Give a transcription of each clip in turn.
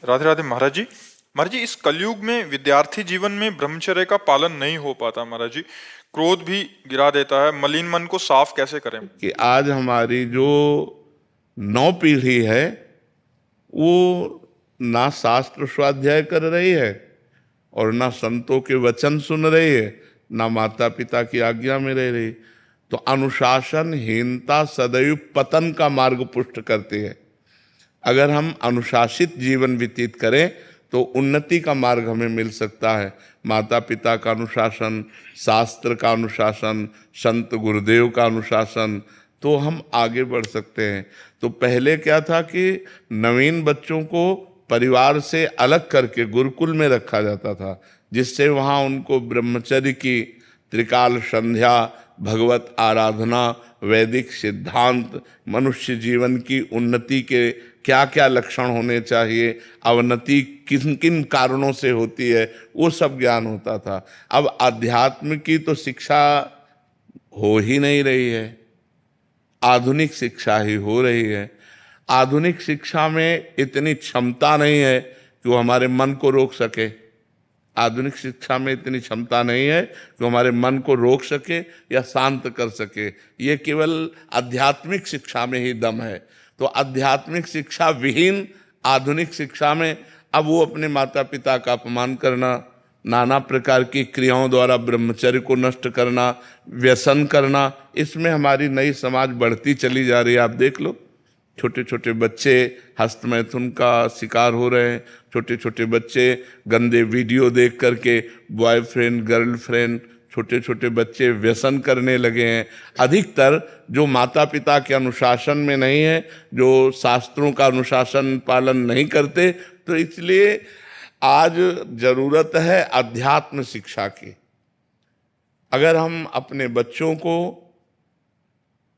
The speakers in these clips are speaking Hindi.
राधे राधे महाराज जी। महाराज जी, इस कलयुग में विद्यार्थी जीवन में ब्रह्मचर्य का पालन नहीं हो पाता महाराज जी। क्रोध भी गिरा देता है। मलिन मन को साफ कैसे करें? कि आज हमारी जो नौ पीढ़ी है वो ना शास्त्र स्वाध्याय कर रही है और ना संतों के वचन सुन रही है, ना माता पिता की आज्ञा में रह रही। तो अनुशासनहीनता सदैव पतन का मार्ग पुष्ट करती है। अगर हम अनुशासित जीवन व्यतीत करें तो उन्नति का मार्ग हमें मिल सकता है। माता पिता का अनुशासन, शास्त्र का अनुशासन, संत गुरुदेव का अनुशासन, तो हम आगे बढ़ सकते हैं। तो पहले क्या था कि नवीन बच्चों को परिवार से अलग करके गुरुकुल में रखा जाता था, जिससे वहाँ उनको ब्रह्मचर्य की त्रिकाल संध्या, भगवत आराधना, वैदिक सिद्धांत, मनुष्य जीवन की उन्नति के क्या क्या लक्षण होने चाहिए, अवनति किन किन कारणों से होती है, वो सब ज्ञान होता था। अब अध्यात्म की तो शिक्षा हो ही नहीं रही है, आधुनिक शिक्षा ही हो रही है। आधुनिक शिक्षा में इतनी क्षमता नहीं है कि वो हमारे मन को रोक सके। आधुनिक शिक्षा में इतनी क्षमता नहीं है कि हमारे मन को रोक सके या शांत कर सके। ये केवल आध्यात्मिक शिक्षा में ही दम है। तो आध्यात्मिक शिक्षा विहीन आधुनिक शिक्षा में अब वो अपने माता पिता का अपमान करना, नाना प्रकार की क्रियाओं द्वारा ब्रह्मचर्य को नष्ट करना, व्यसन करना, इसमें हमारी नई समाज बढ़ती चली जा रही है। आप देख लो, छोटे छोटे बच्चे हस्तमैथुन का शिकार हो रहे हैं। छोटे छोटे बच्चे गंदे वीडियो देख करके बॉयफ्रेंड गर्लफ्रेंड, छोटे छोटे बच्चे व्यसन करने लगे हैं। अधिकतर जो माता पिता के अनुशासन में नहीं है, जो शास्त्रों का अनुशासन पालन नहीं करते, तो इसलिए आज जरूरत है अध्यात्म शिक्षा की। अगर हम अपने बच्चों को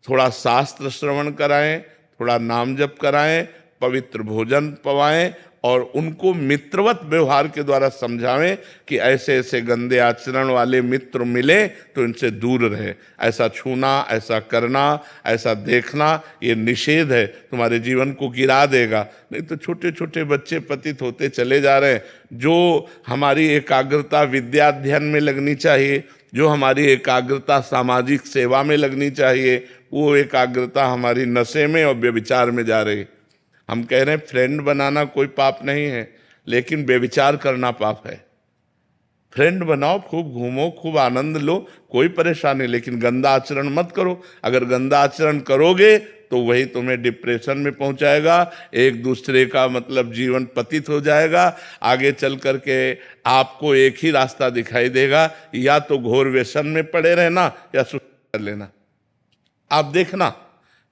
थोड़ा शास्त्र श्रवण कराएं, थोड़ा नाम जप कराएं, पवित्र भोजन पवाएं और उनको मित्रवत व्यवहार के द्वारा समझावें कि ऐसे ऐसे गंदे आचरण वाले मित्र मिले तो इनसे दूर रहे। ऐसा छूना, ऐसा करना, ऐसा देखना ये निषेध है, तुम्हारे जीवन को गिरा देगा। नहीं तो छोटे छोटे बच्चे पतित होते चले जा रहे हैं। जो हमारी एकाग्रता विद्याध्ययन में लगनी चाहिए, जो हमारी एकाग्रता सामाजिक सेवा में लगनी चाहिए, वो एकाग्रता हमारी नशे में और व्यभिचार में जा रही। हम कह रहे हैं फ्रेंड बनाना कोई पाप नहीं है, लेकिन व्यभिचार करना पाप है। फ्रेंड बनाओ, खूब घूमो, खूब आनंद लो, कोई परेशानी, लेकिन गंदा आचरण मत करो। अगर गंदा आचरण करोगे तो वही तुम्हें डिप्रेशन में पहुंचाएगा, एक दूसरे का मतलब जीवन पतित हो जाएगा। आगे चल करके आपको एक ही रास्ता दिखाई देगा, या तो घोर व्यसन में पड़े रहना या सुसाइड कर लेना। आप देखना,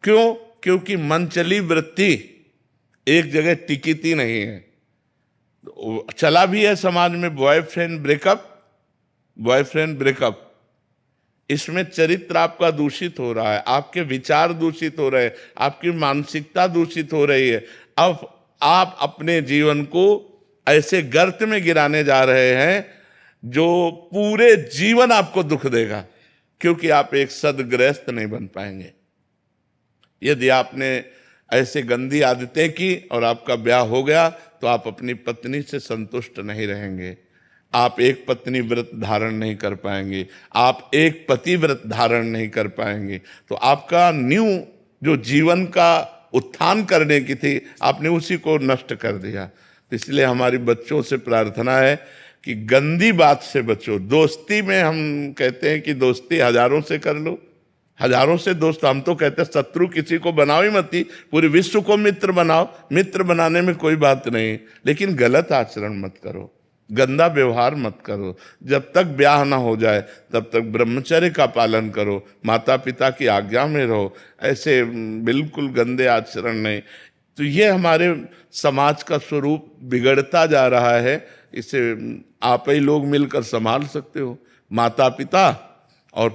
क्यों? क्योंकि मनचली वृत्ति एक जगह टिकती नहीं है। चला भी है समाज में बॉयफ्रेंड ब्रेकअप। इसमें चरित्र आपका दूषित हो रहा है, आपके विचार दूषित हो रहे हैं, आपकी मानसिकता दूषित हो रही है। अब आप अपने जीवन को ऐसे गर्त में गिराने जा रहे हैं जो पूरे जीवन आपको दुख देगा, क्योंकि आप एक सद्गृहस्थ नहीं बन पाएंगे। यदि आपने ऐसे गंदी आदतें की और आपका ब्याह हो गया तो आप अपनी पत्नी से संतुष्ट नहीं रहेंगे। आप एक पत्नी व्रत धारण नहीं कर पाएंगे, आप एक पति व्रत धारण नहीं कर पाएंगे। तो आपका न्यू जो जीवन का उत्थान करने की थी, आपने उसी को नष्ट कर दिया। तो इसलिए हमारी बच्चों से प्रार्थना है कि गंदी बात से बचो। दोस्ती में हम कहते हैं कि दोस्ती हजारों से कर लो, हजारों से दोस्त। हम तो कहते हैं शत्रु किसी को बनाओ ही मत, पूरे विश्व को मित्र बनाओ। मित्र बनाने में कोई बात नहीं, लेकिन गलत आचरण मत करो, गंदा व्यवहार मत करो। जब तक ब्याह ना हो जाए तब तक ब्रह्मचर्य का पालन करो, माता पिता की आज्ञा में रहो, ऐसे बिल्कुल गंदे आचरण नहीं। तो ये हमारे समाज का स्वरूप बिगड़ता जा रहा है। इसे आप ही लोग मिलकर संभाल सकते हो, माता पिता। और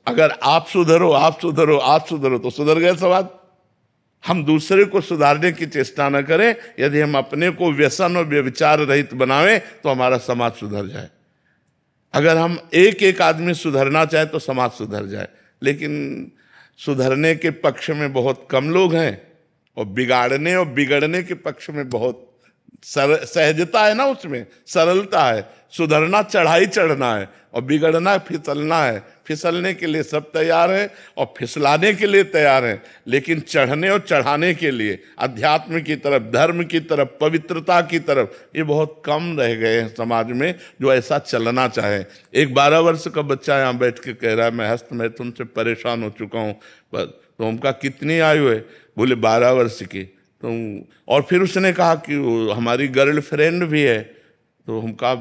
अगर आप सुधरो तो सुधर गए समाज। हम दूसरे को सुधारने की चेष्टा न करें। यदि हम अपने को व्यसन और व्यभिचार रहित बनावें तो हमारा समाज सुधर जाए। अगर हम एक एक आदमी सुधरना चाहे तो समाज सुधर जाए, लेकिन सुधरने के पक्ष में बहुत कम लोग हैं और बिगाड़ने और बिगड़ने के पक्ष में बहुत सहजता है ना, उसमें सरलता है। सुधरना चढ़ाई चढ़ना है और बिगड़ना फिसलना है। फिसलने के लिए सब तैयार है और फिसलाने के लिए तैयार है, लेकिन चढ़ने और चढ़ाने के लिए अध्यात्म की तरफ, धर्म की तरफ, पवित्रता की तरफ ये बहुत कम रह गए हैं समाज में जो ऐसा चलना चाहे। एक 12 वर्ष का बच्चा यहाँ बैठ के कह रहा है मैं हस्तमैथुन से परेशान हो चुका हूँ। तो उनका कितनी आयु है? बोले 12 वर्ष की। तो और फिर उसने कहा कि हमारी गर्लफ्रेंड भी है। तो हम कहा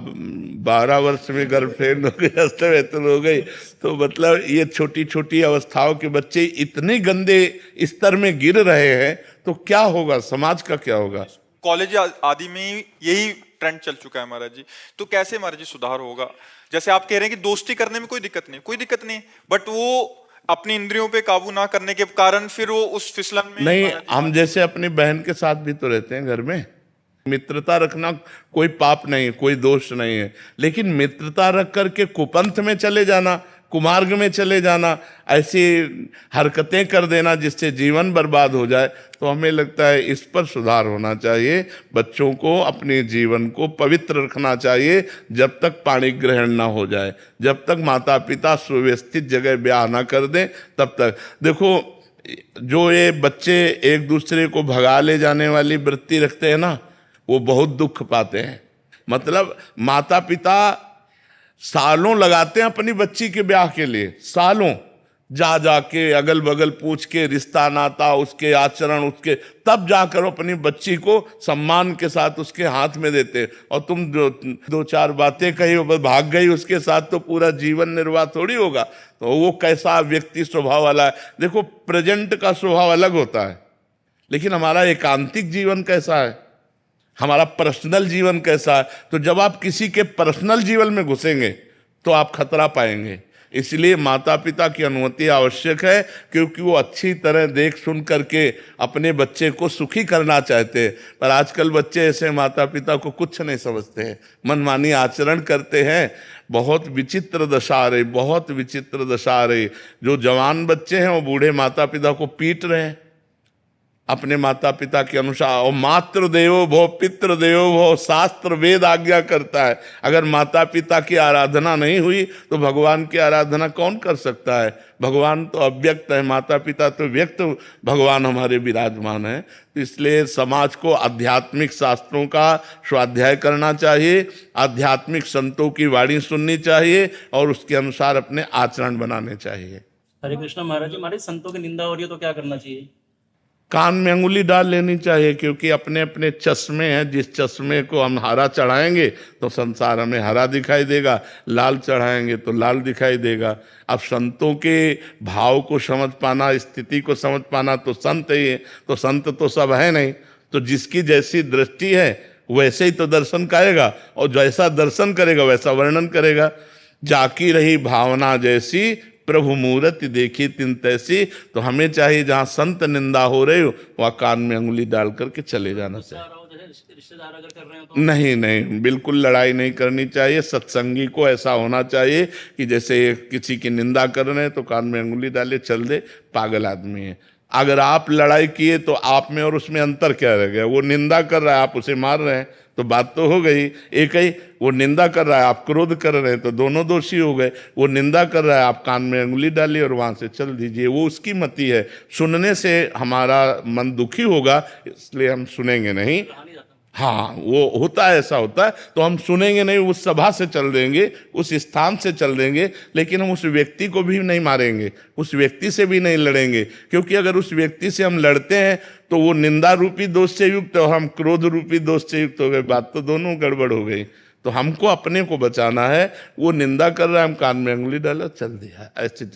12 वर्ष में गर्लफ्रेंड हो गई, हस्तमैथुन हो गई। तो मतलब ये छोटी छोटी अवस्थाओं के बच्चे इतने गंदे स्तर में गिर रहे हैं, तो क्या होगा, समाज का क्या होगा? कॉलेज आदि में यही ट्रेंड चल चुका है महाराज जी। तो कैसे महाराज जी सुधार होगा? जैसे आप कह रहे हैं कि दोस्ती करने में कोई दिक्कत नहीं, बट वो अपनी इंद्रियों पे काबू ना करने के कारण फिर वो उस फिसलन में नहीं। हम जैसे अपनी बहन के साथ भी तो रहते हैं घर में, मित्रता रखना कोई पाप नहीं है, कोई दोष नहीं है। लेकिन मित्रता रख करके कुपंथ में चले जाना, कुमार्ग में चले जाना, ऐसी हरकतें कर देना जिससे जीवन बर्बाद हो जाए, तो हमें लगता है इस पर सुधार होना चाहिए। बच्चों को अपने जीवन को पवित्र रखना चाहिए जब तक पाणी ग्रहण ना हो जाए, जब तक माता पिता सुव्यवस्थित जगह ब्याह ना कर दें, तब तक। देखो, जो ये बच्चे एक दूसरे को भगा ले जाने वाली वृत्ति रखते हैं ना, वो बहुत दुख पाते हैं। मतलब माता पिता सालों लगाते हैं अपनी बच्ची के ब्याह के लिए, सालों जा जाके अगल बगल पूछ के, रिश्ता नाता, उसके आचरण, उसके, तब जाकर अपनी बच्ची को सम्मान के साथ उसके हाथ में देते। और तुम दो चार बातें कही भाग गई उसके साथ, तो पूरा जीवन निर्वाह थोड़ी होगा। तो वो कैसा व्यक्ति स्वभाव वाला है? देखो, प्रेजेंट का स्वभाव अलग होता है, लेकिन हमारा एकांतिक जीवन कैसा है, हमारा पर्सनल जीवन कैसा है? तो जब आप किसी के पर्सनल जीवन में घुसेंगे तो आप खतरा पाएंगे। इसलिए माता पिता की अनुमति आवश्यक है, क्योंकि वो अच्छी तरह देख सुन करके अपने बच्चे को सुखी करना चाहते हैं। पर आजकल बच्चे ऐसे माता पिता को कुछ नहीं समझते हैं, मनमानी आचरण करते हैं। बहुत विचित्र दशा आ रही, बहुत विचित्र दशा आ रही। जो जवान बच्चे हैं वो बूढ़े माता पिता को पीट रहे हैं अपने माता पिता के अनुसार। और मातृ देवो भव पितृ देवो भव, शास्त्र वेद आज्ञा करता है। अगर माता पिता की आराधना नहीं हुई तो भगवान की आराधना कौन कर सकता है? भगवान तो अव्यक्त है, माता पिता तो व्यक्त भगवान हमारे विराजमान है। तो इसलिए समाज को आध्यात्मिक शास्त्रों का स्वाध्याय करना चाहिए, आध्यात्मिक संतों की वाणी सुननी चाहिए और उसके अनुसार अपने आचरण बनाने चाहिए। हरे कृष्ण महाराज जी, हमारे संतों की निंदा हो रही है तो क्या करना चाहिए? कान में अंगुली डाल लेनी चाहिए, क्योंकि अपने अपने चश्मे हैं। जिस चश्मे को हम हरा चढ़ाएंगे तो संसार हमें हरा दिखाई देगा, लाल चढ़ाएंगे तो लाल दिखाई देगा। अब संतों के भाव को समझ पाना, स्थिति को समझ पाना, तो संत ही है। तो संत तो सब है नहीं, तो जिसकी जैसी दृष्टि है वैसे ही तो दर्शन करेगा, और जैसा दर्शन करेगा वैसा वर्णन करेगा। जाकी रही भावना जैसी, प्रभु मूर्ति देखी तिन तैसी। तो हमें चाहिए जहाँ संत निंदा हो रही हो वहाँ कान में अंगुली डाल करके चले जाना चाहिए। रिश्तेदार अगर कर रहे हो तो नहीं, बिल्कुल लड़ाई नहीं करनी चाहिए। सत्संगी को ऐसा होना चाहिए कि जैसे किसी की निंदा कर रहे हैं तो कान में अंगुली डाले, चल दे, पागल आदमी है। अगर आप लड़ाई किए तो आप में और उसमें अंतर क्या रह गया? वो निंदा कर रहा है, आप उसे मार रहे हैं, तो बात तो हो गई एक ही। वो निंदा कर रहा है, आप क्रोध कर रहे हैं, तो दोनों दोषी हो गए। वो निंदा कर रहा है, आप कान में अंगुली डालिए और वहां से चल दीजिए। वो उसकी मति है। सुनने से हमारा मन दुखी होगा, इसलिए हम सुनेंगे नहीं। हाँ, वो होता है, ऐसा होता है। तो हम सुनेंगे नहीं, उस सभा से चल देंगे, उस स्थान से चल देंगे, लेकिन हम उस व्यक्ति को भी नहीं मारेंगे, उस व्यक्ति से भी नहीं लड़ेंगे। क्योंकि अगर उस व्यक्ति से हम लड़ते हैं तो वो निंदा रूपी दोष से युक्त और हम क्रोध रूपी दोष से युक्त हो गए। बात तो दोनों गड़बड़ हो गई। तो हमको अपने को बचाना है। वो निंदा कर रहा है, हम कान में अंगुली डाला, चल दिया, ऐसे चल।